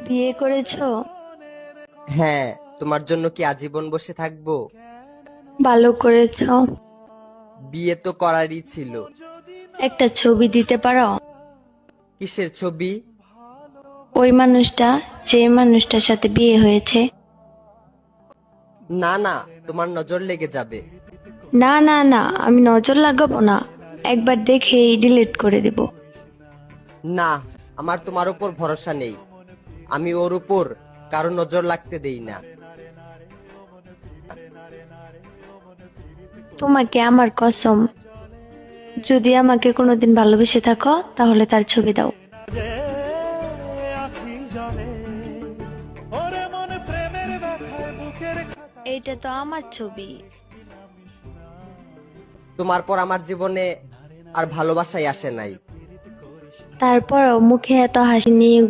বিয়ে করেছো? হ্যাঁ, তোমার জন্য কি আজীবন বসে থাকবো? ভালো করেছো। বিয়ে তো করারই ছিল। একটা ছবি দিতে পারো? কিসের ছবি? ওই মানুষটা, যে মানুষটার সাথে বিয়ে হয়েছে। না না, তোমার নজর লেগে যাবে। না না না, আমি নজর লাগাবো না, একবার দেখেই ডিলিট করে দেব। না, আমার তোমার উপর ভরসা নেই। আমি ওর উপর কারো নজর লাগতে দেই না। তোমাকে আমার কসম, যদি আমাকে কোনোদিন ভালোবেসে থাকো তাহলে তার ছবি দাও। এইটা তো আমার ছবি। তোমার পর আমার জীবনে আর ভালোবাসাই আসে নাই। তারপরও মুখে এত হাসি নিয়ে